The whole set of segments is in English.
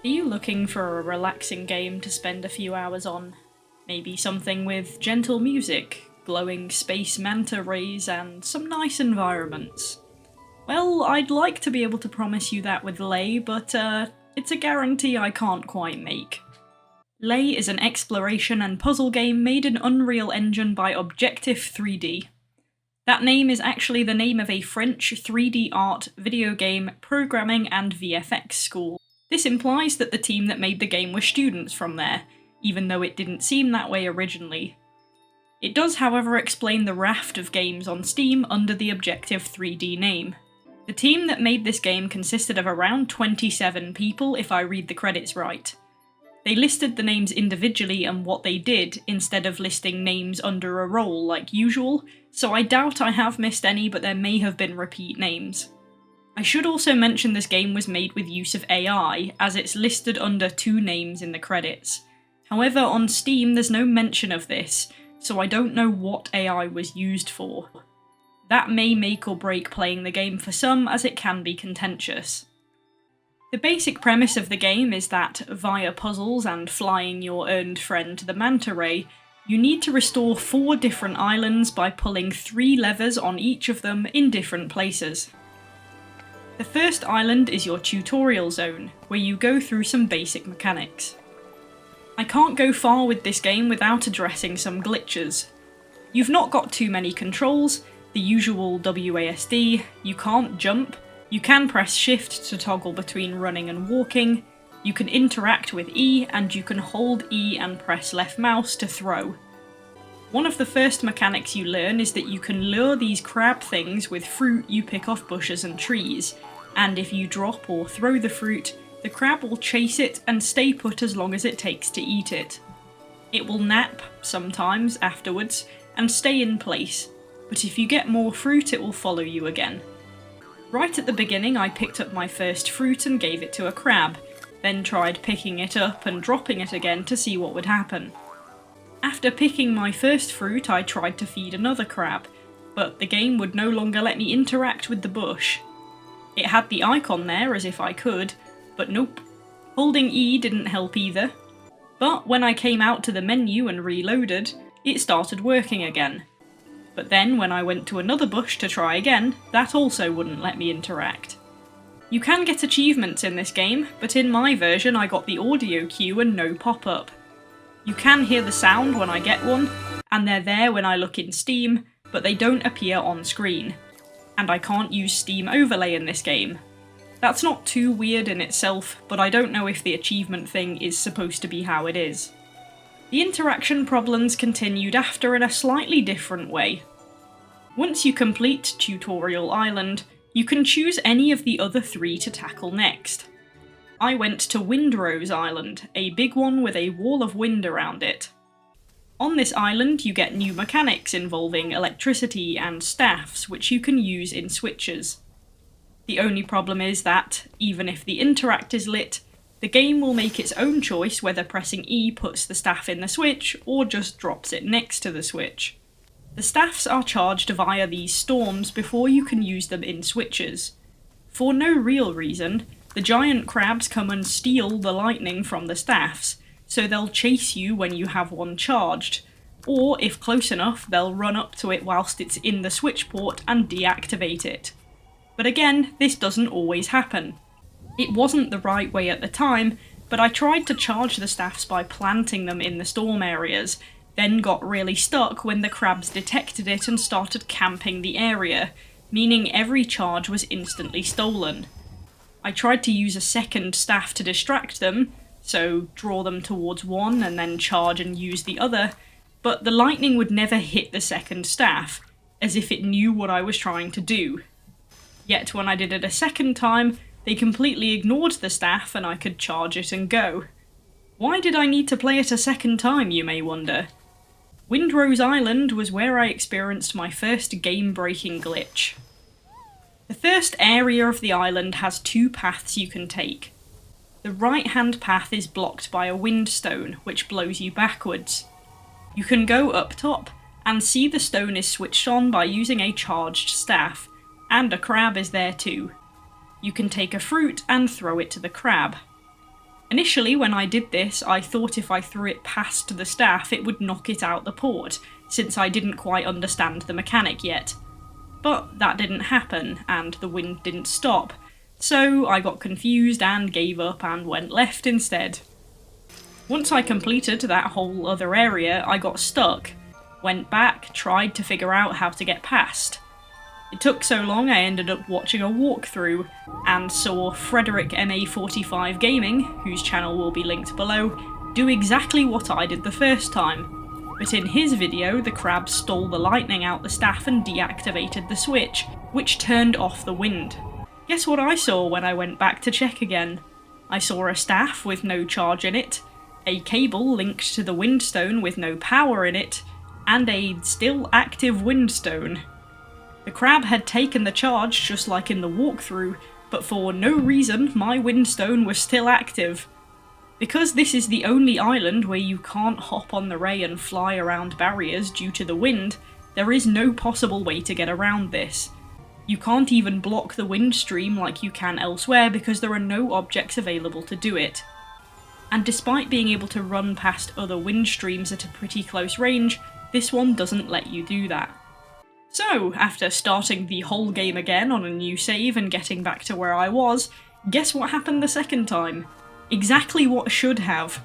Are you looking for a relaxing game to spend a few hours on? Maybe something with gentle music, glowing space manta rays, and some nice environments? Well, I'd like to be able to promise you that with Lay, but it's a guarantee I can't quite make. Lay is an exploration and puzzle game made in Unreal Engine by Objective 3D. That name is actually the name of a French 3D art, video game, programming and VFX school. This implies that the team that made the game were students from there, even though it didn't seem that way originally. It does, however, explain the raft of games on Steam under the Objective 3D name. The team that made this game consisted of around 27 people, if I read the credits right. They listed the names individually and what they did, instead of listing names under a role like usual, so I doubt I have missed any, but there may have been repeat names. I should also mention this game was made with use of AI, as it's listed under 2 names in the credits. However, on Steam there's no mention of this, so I don't know what AI was used for. That may make or break playing the game for some, as it can be contentious. The basic premise of the game is that, via puzzles and flying your earned friend the manta ray, you need to restore 4 different islands by pulling 3 levers on each of them in different places. The first island is your tutorial zone, where you go through some basic mechanics. I can't go far with this game without addressing some glitches. You've not got too many controls, the usual WASD, you can't jump, you can press shift to toggle between running and walking, you can interact with E, and you can hold E and press left mouse to throw. One of the first mechanics you learn is that you can lure these crab things with fruit you pick off bushes and trees, and if you drop or throw the fruit, the crab will chase it and stay put as long as it takes to eat it. It will nap, sometimes, afterwards, and stay in place, but if you get more fruit it will follow you again. Right at the beginning I picked up my first fruit and gave it to a crab, then tried picking it up and dropping it again to see what would happen. After picking my first fruit, I tried to feed another crab, but the game would no longer let me interact with the bush. It had the icon there as if I could, but nope. Holding E didn't help either. But when I came out to the menu and reloaded, it started working again. But then when I went to another bush to try again, that also wouldn't let me interact. You can get achievements in this game, but in my version I got the audio cue and no pop-up. You can hear the sound when I get one, and they're there when I look in Steam, but they don't appear on screen. And I can't use Steam Overlay in this game. That's not too weird in itself, but I don't know if the achievement thing is supposed to be how it is. The interaction problems continued after in a slightly different way. Once you complete Tutorial Island, you can choose any of the other 3 to tackle next. I went to Windrose Island, a big one with a wall of wind around it. On this island you get new mechanics involving electricity and staffs, which you can use in switches. The only problem is that, even if the interact is lit, the game will make its own choice whether pressing E puts the staff in the switch or just drops it next to the switch. The staffs are charged via these storms before you can use them in switches. For no real reason, the giant crabs come and steal the lightning from the staffs, so they'll chase you when you have one charged, or if close enough they'll run up to it whilst it's in the switch port and deactivate it. But again, this doesn't always happen. It wasn't the right way at the time, but I tried to charge the staffs by planting them in the storm areas, then got really stuck when the crabs detected it and started camping the area, meaning every charge was instantly stolen. I tried to use a second staff to distract them, so draw them towards one and then charge and use the other, but the lightning would never hit the second staff, as if it knew what I was trying to do. Yet when I did it a second time, they completely ignored the staff and I could charge it and go. Why did I need to play it a second time, you may wonder? Windrose Island was where I experienced my first game-breaking glitch. The first area of the island has 2 paths you can take. The right-hand path is blocked by a windstone, which blows you backwards. You can go up top, and see the stone is switched on by using a charged staff, and a crab is there too. You can take a fruit and throw it to the crab. Initially, when I did this, I thought if I threw it past the staff it would knock it out the port, since I didn't quite understand the mechanic yet. But that didn't happen, and the wind didn't stop, so I got confused and gave up and went left instead. Once I completed that whole other area, I got stuck, went back, tried to figure out how to get past. It took so long I ended up watching a walkthrough, and saw Frederick MA45 Gaming, whose channel will be linked below, do exactly what I did the first time. But in his video, the crab stole the lightning out the staff and deactivated the switch, which turned off the wind. Guess what I saw when I went back to check again? I saw a staff with no charge in it, a cable linked to the windstone with no power in it, and a still active windstone. The crab had taken the charge just like in the walkthrough, but for no reason my windstone was still active. Because this is the only island where you can't hop on the ray and fly around barriers due to the wind, there is no possible way to get around this. You can't even block the wind stream like you can elsewhere because there are no objects available to do it. And despite being able to run past other wind streams at a pretty close range, this one doesn't let you do that. So, after starting the whole game again on a new save and getting back to where I was, guess what happened the second time? Exactly what should have.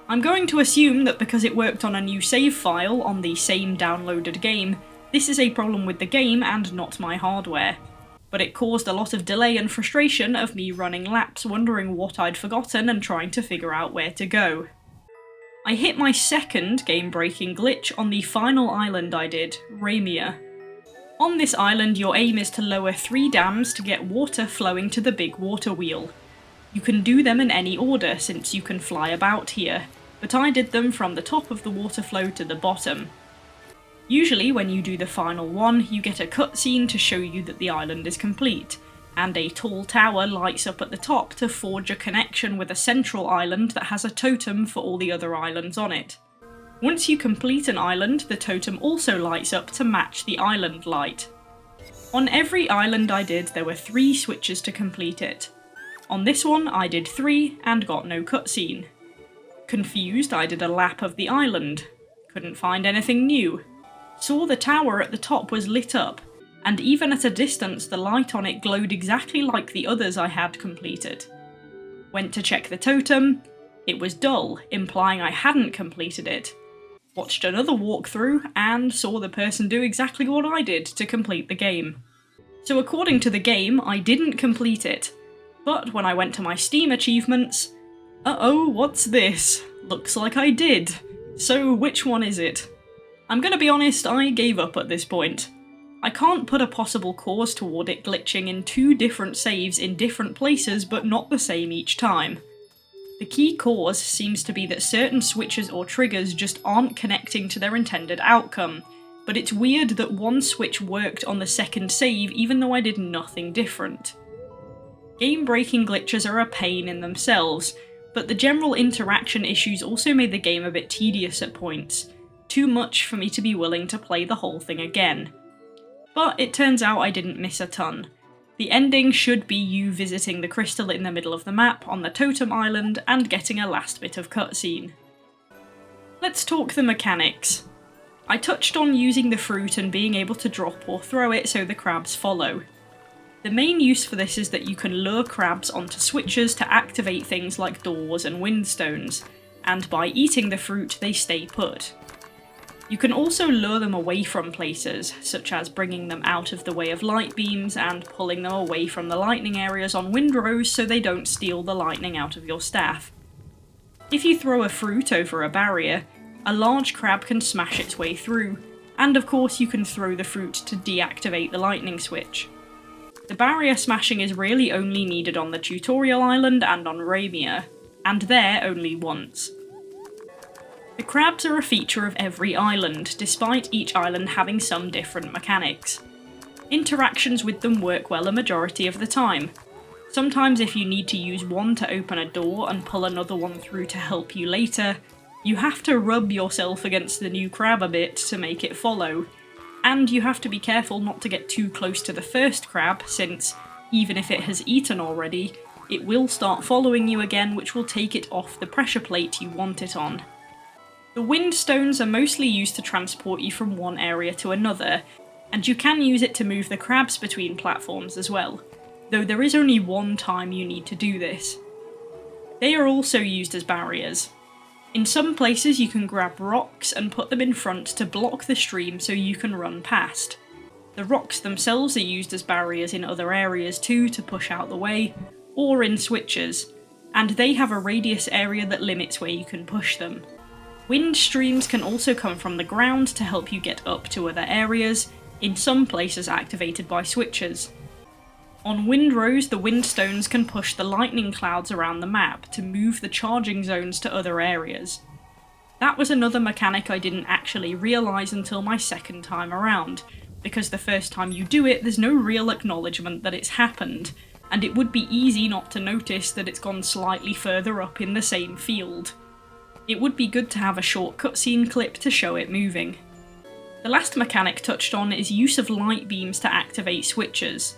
I'm going to assume that because it worked on a new save file on the same downloaded game, this is a problem with the game and not my hardware. But it caused a lot of delay and frustration of me running laps wondering what I'd forgotten and trying to figure out where to go. I hit my second game-breaking glitch on the final island I did, Ramia. On this island your aim is to lower 3 dams to get water flowing to the big water wheel. You can do them in any order since you can fly about here, but I did them from the top of the water flow to the bottom. Usually when you do the final one, you get a cutscene to show you that the island is complete, and a tall tower lights up at the top to forge a connection with a central island that has a totem for all the other islands on it. Once you complete an island, the totem also lights up to match the island light. On every island I did, there were 3 switches to complete it. On this one, I did 3 and got no cutscene. Confused, I did a lap of the island. Couldn't find anything new. Saw the tower at the top was lit up, and even at a distance the light on it glowed exactly like the others I had completed. Went to check the totem. It was dull, implying I hadn't completed it. Watched another walkthrough, and saw the person do exactly what I did to complete the game. So according to the game, I didn't complete it. But when I went to my Steam achievements, uh-oh, what's this? Looks like I did. So which one is it? I'm gonna be honest, I gave up at this point. I can't put a possible cause toward it glitching in 2 different saves in different places but not the same each time. The key cause seems to be that certain switches or triggers just aren't connecting to their intended outcome, but it's weird that one switch worked on the second save even though I did nothing different. Game-breaking glitches are a pain in themselves, but the general interaction issues also made the game a bit tedious at points. Too much for me to be willing to play the whole thing again. But it turns out I didn't miss a ton. The ending should be you visiting the crystal in the middle of the map on the Totem Island and getting a last bit of cutscene. Let's talk the mechanics. I touched on using the fruit and being able to drop or throw it so the crabs follow. The main use for this is that you can lure crabs onto switches to activate things like doors and windstones, and by eating the fruit they stay put. You can also lure them away from places, such as bringing them out of the way of light beams and pulling them away from the lightning areas on windrows so they don't steal the lightning out of your staff. If you throw a fruit over a barrier, a large crab can smash its way through, and of course you can throw the fruit to deactivate the lightning switch. The barrier smashing is really only needed on the tutorial island and on Ramia, and there only once. The crabs are a feature of every island, despite each island having some different mechanics. Interactions with them work well a majority of the time. Sometimes if you need to use one to open a door and pull another one through to help you later, you have to rub yourself against the new crab a bit to make it follow. And you have to be careful not to get too close to the first crab, since, even if it has eaten already, it will start following you again, which will take it off the pressure plate you want it on. The wind stones are mostly used to transport you from one area to another, and you can use it to move the crabs between platforms as well, though there is only one time you need to do this. They are also used as barriers. In some places you can grab rocks and put them in front to block the stream so you can run past. The rocks themselves are used as barriers in other areas too to push out the way, or in switches, and they have a radius area that limits where you can push them. Wind streams can also come from the ground to help you get up to other areas, in some places activated by switches. On windrows, the windstones can push the lightning clouds around the map to move the charging zones to other areas. That was another mechanic I didn't actually realise until my second time around, because the first time you do it there's no real acknowledgement that it's happened, and it would be easy not to notice that it's gone slightly further up in the same field. It would be good to have a short cutscene clip to show it moving. The last mechanic touched on is use of light beams to activate switches.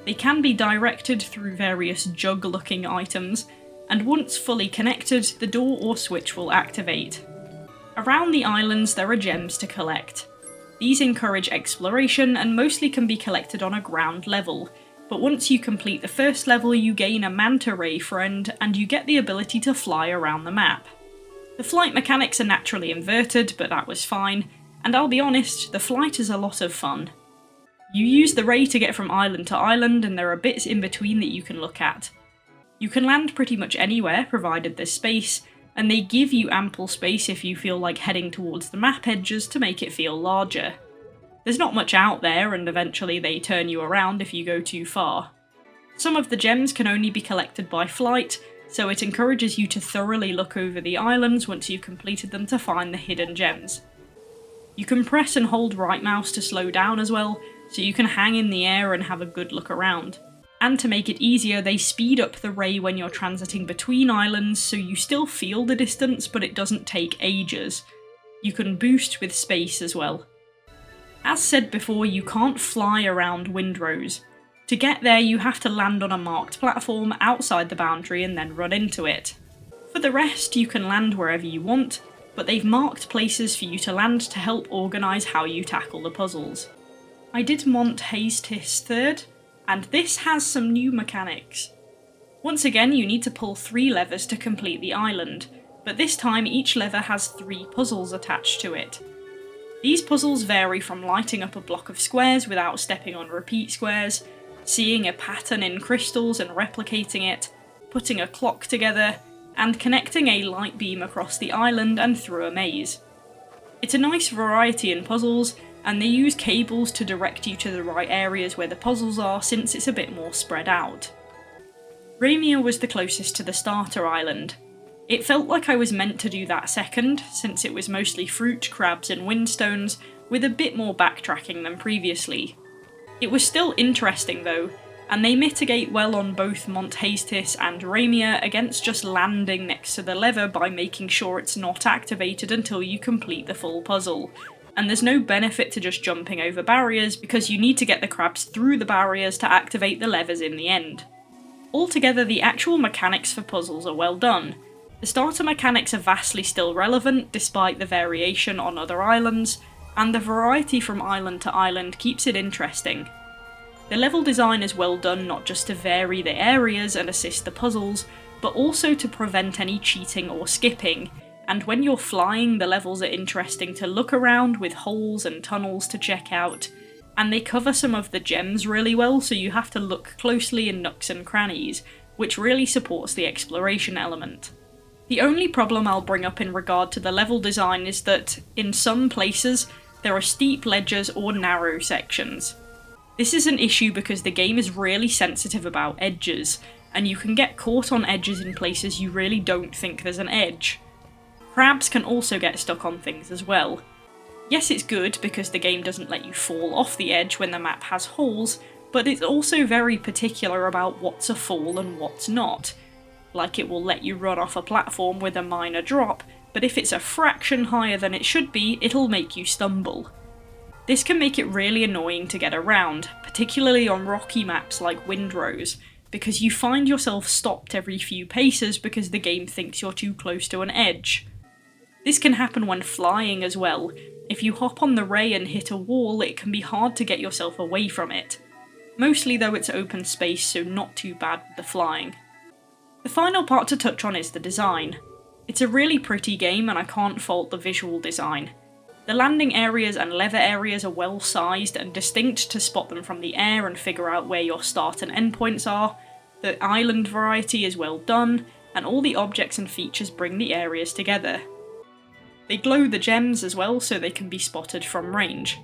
They can be directed through various jug-looking items, and once fully connected, the door or switch will activate. Around the islands there are gems to collect. These encourage exploration and mostly can be collected on a ground level, but once you complete the first level you gain a manta ray friend and you get the ability to fly around the map. The flight mechanics are naturally inverted, but that was fine, and I'll be honest, the flight is a lot of fun. You use the ray to get from island to island, and there are bits in between that you can look at. You can land pretty much anywhere, provided there's space, and they give you ample space if you feel like heading towards the map edges to make it feel larger. There's not much out there, and eventually they turn you around if you go too far. Some of the gems can only be collected by flight, so it encourages you to thoroughly look over the islands once you've completed them to find the hidden gems. You can press and hold right mouse to slow down as well, so you can hang in the air and have a good look around. And to make it easier, they speed up the ray when you're transiting between islands, so you still feel the distance, but it doesn't take ages. You can boost with space as well. As said before, you can't fly around windrows. To get there, you have to land on a marked platform outside the boundary and then run into it. For the rest, you can land wherever you want, but they've marked places for you to land to help organise how you tackle the puzzles. I did Mont Hastis third, and this has some new mechanics. Once again, you need to pull 3 levers to complete the island, but this time each lever has 3 puzzles attached to it. These puzzles vary from lighting up a block of squares without stepping on repeat squares, seeing a pattern in crystals and replicating it, putting a clock together, and connecting a light beam across the island and through a maze. It's a nice variety in puzzles, and they use cables to direct you to the right areas where the puzzles are since it's a bit more spread out. Ramia was the closest to the starter island. It felt like I was meant to do that second, since it was mostly fruit, crabs and windstones, with a bit more backtracking than previously. It was still interesting though, and they mitigate well on both Mont Hastis and Ramia against just landing next to the lever by making sure it's not activated until you complete the full puzzle. And there's no benefit to just jumping over barriers because you need to get the crabs through the barriers to activate the levers in the end. Altogether, the actual mechanics for puzzles are well done. The starter mechanics are vastly still relevant despite the variation on other islands, and the variety from island to island keeps it interesting. The level design is well done not just to vary the areas and assist the puzzles, but also to prevent any cheating or skipping, and when you're flying the levels are interesting to look around with holes and tunnels to check out, and they cover some of the gems really well so you have to look closely in nooks and crannies, which really supports the exploration element. The only problem I'll bring up in regard to the level design is that, in some places, there are steep ledges or narrow sections. This is an issue because the game is really sensitive about edges, and you can get caught on edges in places you really don't think there's an edge. Crabs can also get stuck on things as well. Yes, it's good because the game doesn't let you fall off the edge when the map has holes, but it's also very particular about what's a fall and what's not. Like it will let you run off a platform with a minor drop, but if it's a fraction higher than it should be, it'll make you stumble. This can make it really annoying to get around, particularly on rocky maps like Windrose, because you find yourself stopped every few paces because the game thinks you're too close to an edge. This can happen when flying as well. If you hop on the ray and hit a wall, it can be hard to get yourself away from it. Mostly though it's open space, so not too bad with the flying. The final part to touch on is the design. It's a really pretty game and I can't fault the visual design. The landing areas and lever areas are well sized and distinct to spot them from the air and figure out where your start and end points are. The island variety is well done, and all the objects and features bring the areas together. They glow the gems as well so they can be spotted from range.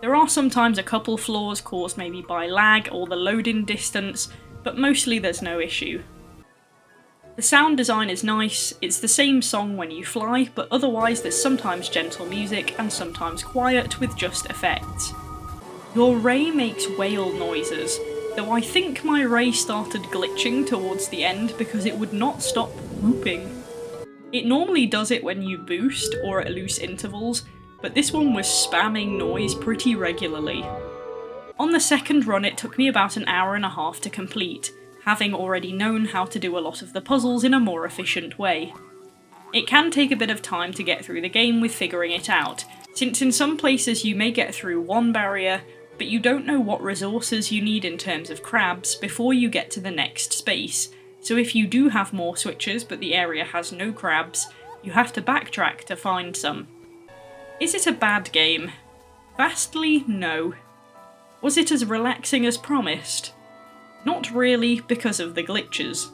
There are sometimes a couple flaws caused maybe by lag or the load-in distance, but mostly there's no issue. The sound design is nice, it's the same song when you fly, but otherwise there's sometimes gentle music and sometimes quiet with just effects. Your ray makes whale noises, though I think my ray started glitching towards the end because it would not stop whooping. It normally does it when you boost or at loose intervals, but this one was spamming noise pretty regularly. On the second run it took me about an hour and a half to complete, having already known how to do a lot of the puzzles in a more efficient way. It can take a bit of time to get through the game with figuring it out, since in some places you may get through one barrier, but you don't know what resources you need in terms of crabs before you get to the next space, so if you do have more switches but the area has no crabs, you have to backtrack to find some. Is it a bad game? Vastly, no. Was it as relaxing as promised? Not really, because of the glitches.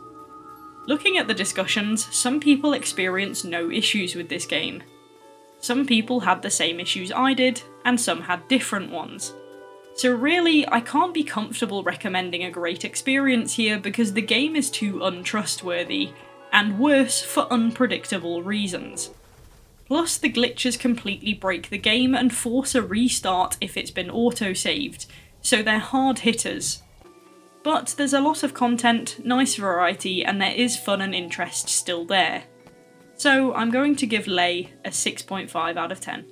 Looking at the discussions, some people experience no issues with this game. Some people had the same issues I did, and some had different ones. So really, I can't be comfortable recommending a great experience here because the game is too untrustworthy, and worse, for unpredictable reasons. Plus, the glitches completely break the game and force a restart if it's been auto-saved, so they're hard hitters. But there's a lot of content, nice variety, and there is fun and interest still there. So I'm going to give Lay a 6.5 out of 10.